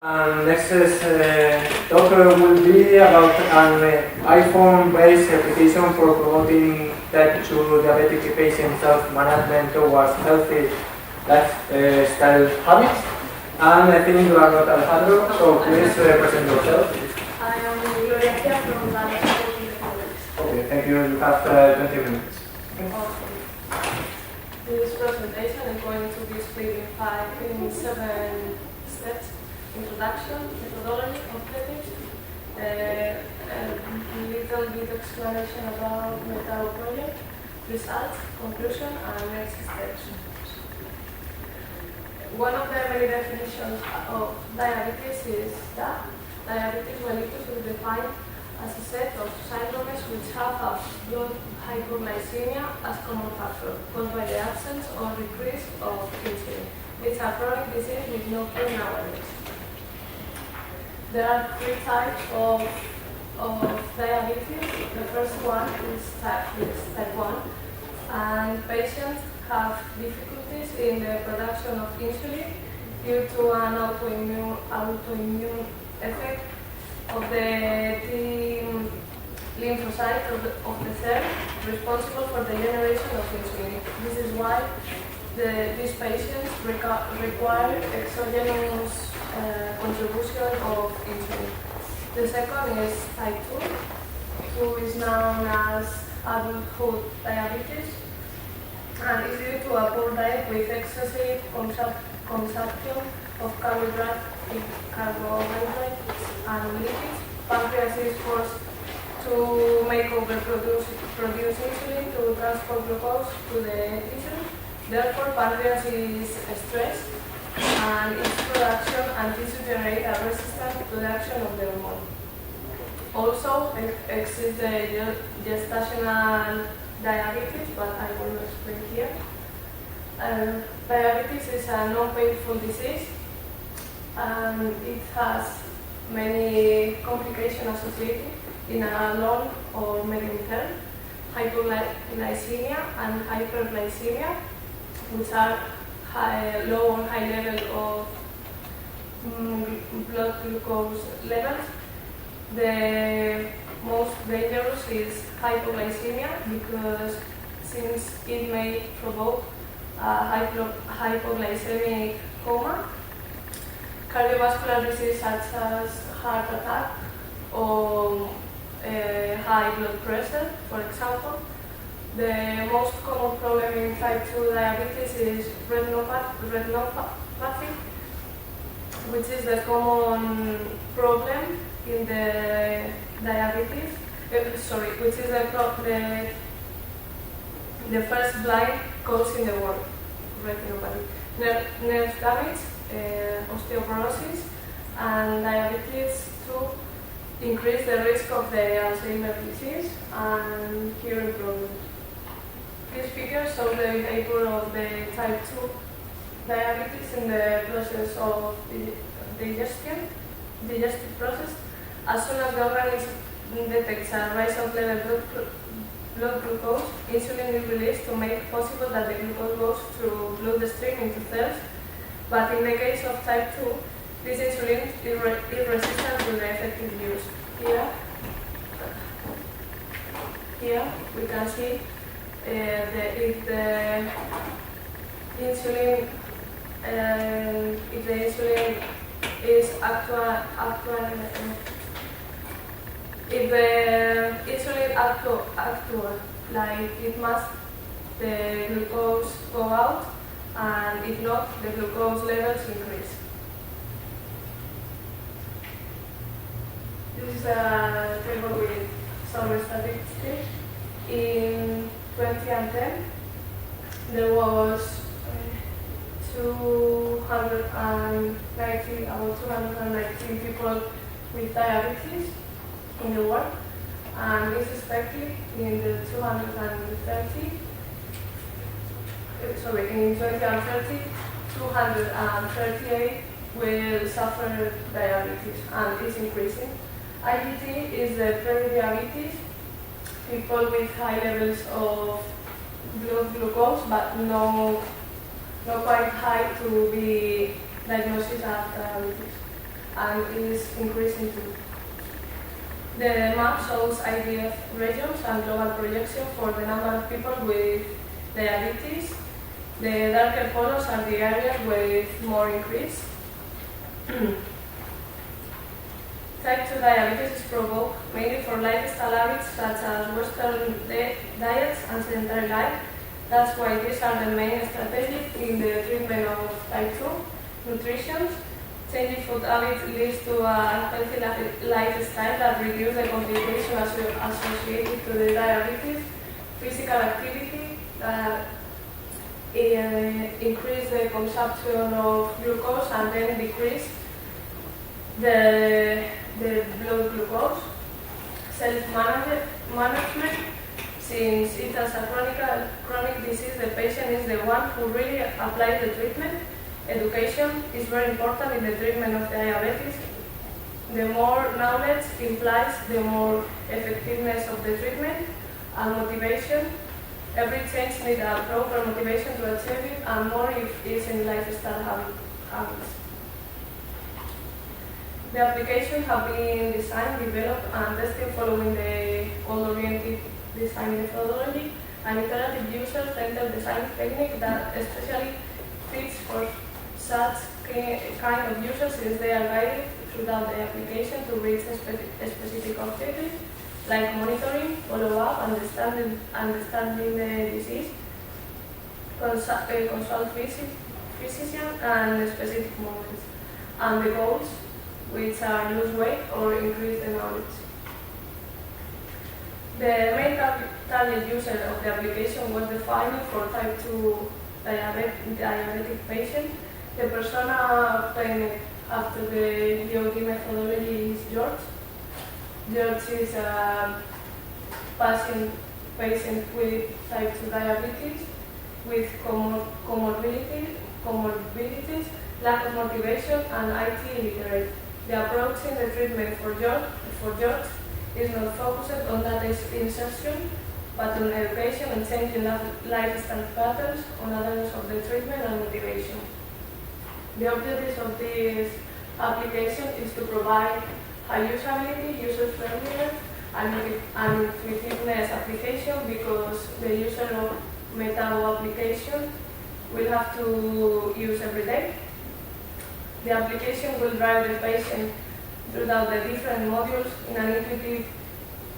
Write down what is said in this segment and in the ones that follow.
Next talk will be about an iPhone-based application for promoting type 2 diabetic patient self-management towards healthy lifestyle habits. And I think you are not Alejandro, so please present yourself. I am Gloria here from diabetic. Okay, thank you. You have 20 minutes. This presentation is going to be split in 7 steps. Introduction, methodology, objectives, a little bit explanation about our project, results, conclusion, and next steps. One of the many definitions of diabetes is that diabetes mellitus is defined as a set of syndromes which have a blood hypoglycemia as common factor, caused by the absence or decrease of insulin. It's a chronic disease with no cure nowadays. There are 3 types of diabetes. The first one is type 1, and patients have difficulties in the production of insulin due to an autoimmune effect of the T lymphocyte of the cell responsible for the generation of insulin. This is why these patients require exogenous contribution of insulin. The second is type 2, who is known as adulthood diabetes, and is due to a poor diet with excessive consumption of carbohydrates and lipids. Pancreas is forced to make produce insulin to transport glucose to the tissue. Therefore, pancreas is stressed, and its production and tissue generate a resistance to the action of the hormone. Also exists the gestational diabetes, but I will explain here. Diabetes is a non-painful disease, and it has many complications associated in a long or medium term: hypoglycemia and hyperglycemia, which are low or high level of blood glucose levels. The most dangerous is hypoglycemia, because since it may provoke a hypoglycemic coma. Cardiovascular disease such as heart attack or high blood pressure, for example. The most common problem in type 2 diabetes is retinopathy, which is the common problem in the diabetes. Which is the first blind cause in the world, retinopathy. Nerve damage, osteoporosis, and diabetes too increase the risk of the Alzheimer's disease and hearing problems. This figure shows the behavior of the type 2 diabetes in the process of the digestive process. As soon as the organism detects a rise of level blood glucose, insulin is released to make possible that the glucose goes through bloodstream into cells. But in the case of type 2, this insulin is resistant to the effective use. Here we can see if the insulin is if the insulin actual like it must, the glucose go out, and if not, the glucose levels increase. This is a table with some statistics. In 2010, there was 219 people with diabetes in the world, and it's expected in 2030, 238 will suffer diabetes, and it's increasing. IGT is the pre-diabetes, people with high levels of blood glucose, but no quite high to be diagnosed as diabetes. and is increasing too. The map shows IDF regions and global projection for the number of people with diabetes. The darker colors are the areas with more increase. Type 2 diabetes is provoked mainly for lifestyle habits such as Western diets and sedentary life. That's why these are the main strategies in the treatment of type 2. Nutrition. Changing food habits leads to a healthy lifestyle that reduces the complications associated to the diabetes. Physical activity increase the consumption of glucose and then decrease the blood glucose. Self-management, since it is a chronic disease, the patient is the one who really applies the treatment. Education is very important in the treatment of diabetes. The more knowledge implies the more effectiveness of the treatment. And motivation, every change needs a proper motivation to achieve it, and more if it's in lifestyle habits. The applications have been designed, developed, and tested following the goal-oriented design methodology, an iterative user-centered design technique that especially fits for such kind of users since they are guided throughout the application to reach a specific objective, like monitoring, follow-up, understanding the disease, consult physician, and specific moments, and the goals, which are lose weight or increase the knowledge. The main target user of the application was defined for type 2 diabetic patient. The persona obtained after the GOD methodology is George. George is a patient with type 2 diabetes, with comorbidities, lack of motivation, and IT illiterate. The approach in the treatment for George is not focused on data insertion, but on education and changing lifestyle patterns, on awareness of the treatment and motivation. The objectives of this application is to provide high usability, user-friendliness, and intuitiveness application, because the user of Metabo application will have to use every day. The application will drive the patient throughout the different modules in an intuitive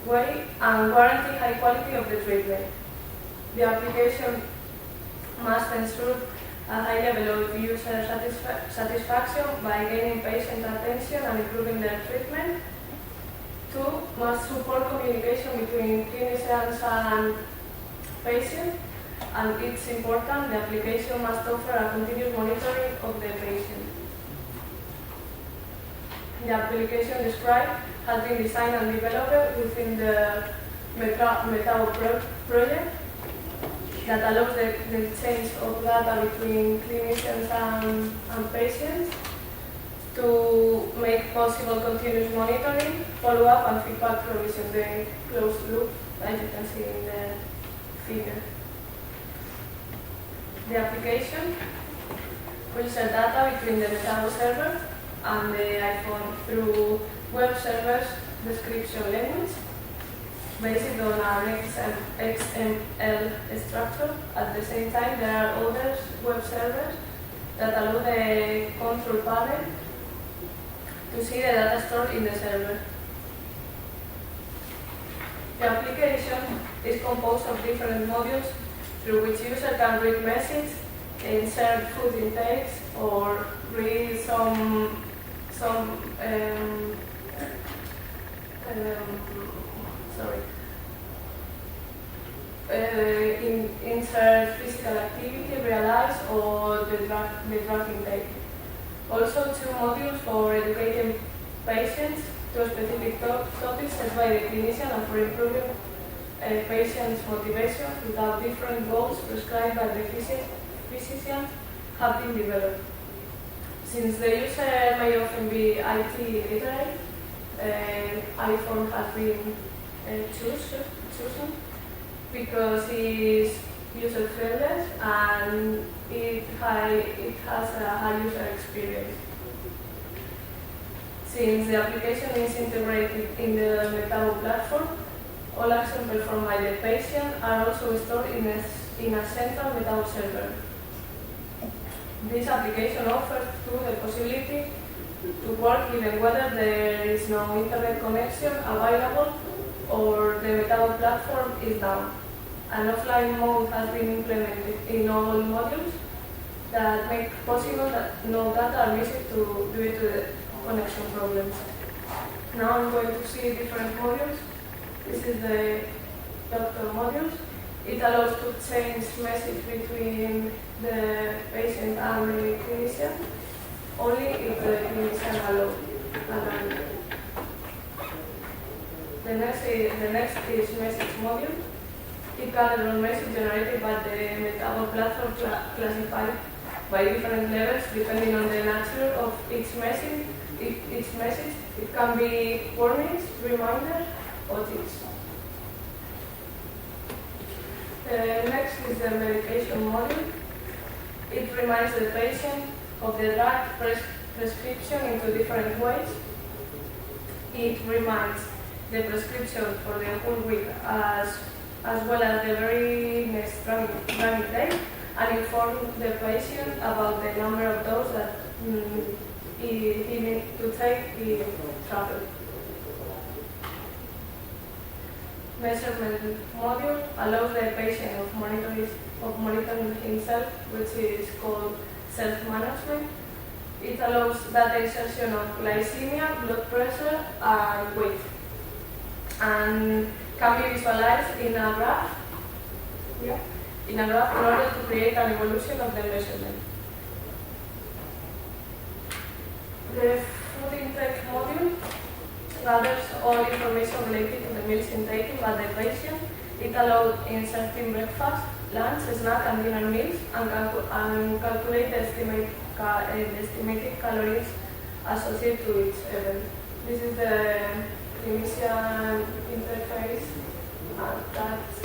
way and guarantee high quality of the treatment. The application must ensure a high level of user satisfaction by gaining patient attention and improving their treatment. 2, must support communication between clinicians and patients, and it's important, the application must offer a continuous monitoring of the patient. The application described has been designed and developed within the Metabo project that allows the exchange of data between clinicians and patients to make possible continuous monitoring, follow-up, and feedback provision, the closed loop that you can see in the figure. The application will share data between the Metabo server and the iPhone through web servers description language based on an XML structure. At the same time, there are other web servers that allow the control panel to see the data stored in the server. The application is composed of different modules through which user can read messages, insert food intakes, or read insert physical activity, realize, or the drug intake. Also, 2 modules for educating patients to specific topics set by the clinician and for improving patients' motivation without different goals prescribed by the physician have been developed. Since the user may often be IT illiterate, iPhone has been chosen because it is user-friendly and it has a high user experience. Since the application is integrated in the Metabo platform, all actions performed by the patient are also stored in a central Metabo server. This application offers the possibility to work even whether there is no internet connection available or the Metabo platform is down. An offline mode has been implemented in all modules that make possible that no data are missing due to the connection problems. Now I'm going to see different modules. This is the doctor modules. It allows to change message between the patient and the clinician, only if the clinician allows. The next is message module. It gathers all message generated by the Metabo platform classified by different levels depending on the nature of each message. It can be warnings, reminders, or tips. Next is the medication module. It reminds the patient of the drug prescription in two different ways. It reminds the prescription for the whole week as well as the very next running day, and inform the patient about the number of doses that he needs to take in travel. Measurement module allows the patient of monitoring himself, which is called self-management. It allows data insertion of glycemia, blood pressure, and weight, and can be visualized in a graph. In order to create an evolution of the measurement. The food intake module gathers all information related to the meals intaken by the patient. It allows inserting breakfast, lunch, snack, and dinner meals, and calculate the estimated calories associated to each event. This is the clinician interface, and that's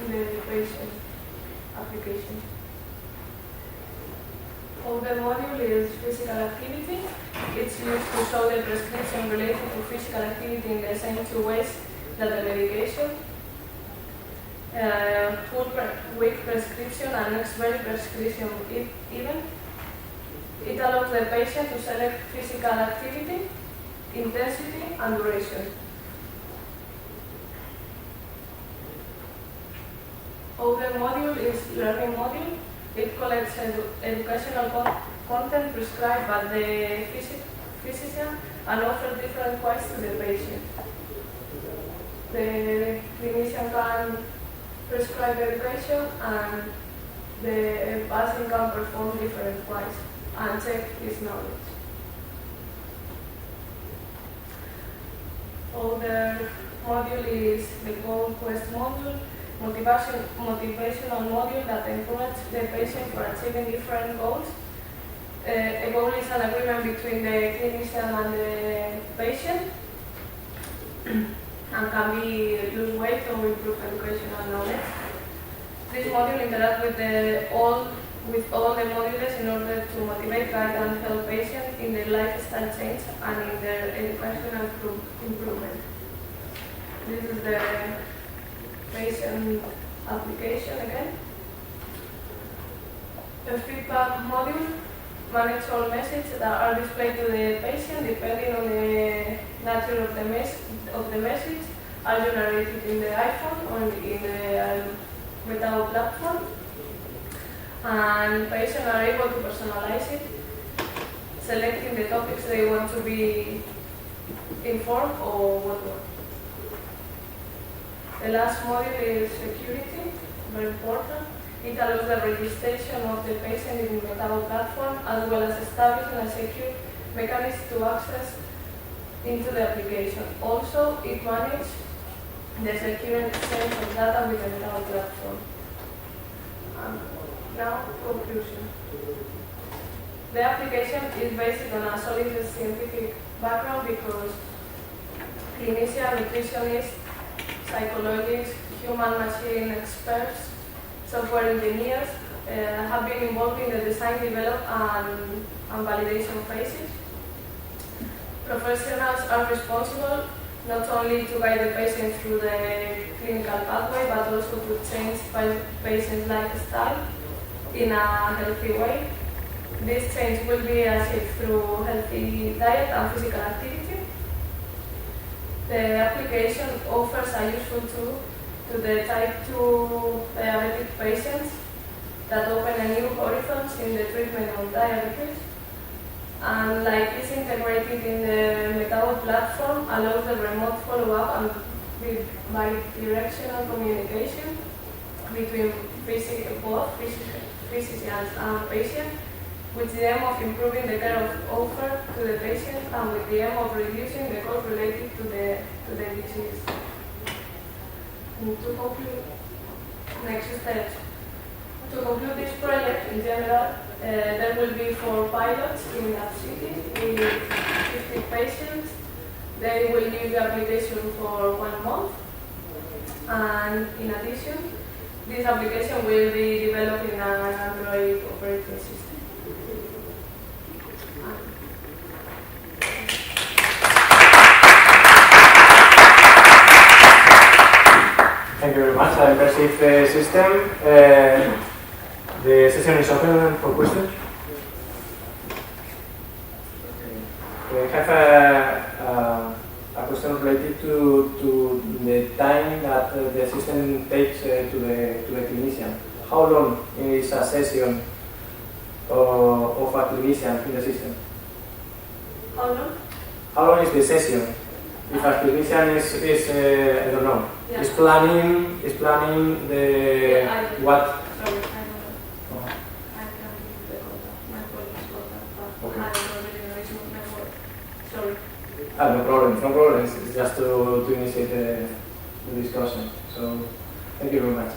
the patient application. Other module is physical activity. It's used to show the prescription related to physical activity in the same two ways that the medication. Full week prescription and next very prescription even. It allows the patient to select physical activity, intensity, and duration. Other module is learning module. It collects educational content prescribed by the physician and offers different quizzes to the patient. The clinician can prescribe education, and the patient can perform different quizzes and check his knowledge. Other module is the goal quest module. Motivational module that encourages the patient for achieving different goals. A goal is an agreement between the clinician and the patient, and can be lose weight or improve educational knowledge. This module interacts with all the modules in order to motivate, guide, and help patients in their lifestyle change and in their educational improvement. This is the patient application again. The feedback module manages all messages that are displayed to the patient depending on the nature of the message are generated in the iPhone or in the Metabo platform, and patients are able to personalize it, selecting the topics they want to be informed or whatnot. The last module is security, very important. It allows the registration of the patient in the Metabo platform as well as establishing a secure mechanism to access into the application. Also, it manages the secure exchange of data with the Metabo platform. Now, conclusion. The application is based on a solid scientific background because clinicians, nutritionists, psychologists, human-machine experts, software engineers have been involved in the design, development, and validation phases. Professionals are responsible not only to guide the patient through the clinical pathway, but also to change patient's lifestyle in a healthy way. This change will be achieved through healthy diet and physical activity. The application offers a useful tool to the type 2 diabetic patients that open a new horizons in the treatment of diabetes. And like it's integrated in the Metabo platform, allows the remote follow-up and bi-directional communication between both physicians and patient, with the aim of improving the care offered to the patient and with the aim of reducing the cost related to the disease. And to conclude, next steps. To conclude this project, in general, there will be 4 pilots in that city with 50 patients. They will use the application for 1 month. And in addition, this application will be developed in an Android operating system. Thank you very much. An impressive system. The session is open for questions. We have a question related to the time that the system takes to the clinician. How long is a session of a clinician in the system? How long? How long is the session? If a clinician is I don't know, Yeah. is planning the what? Sorry, I don't know. I can't give the contact. My colleagues contact, but Okay. I don't really know. It's not my work. Sorry. No problem. It's just to initiate the discussion. So, thank you very much.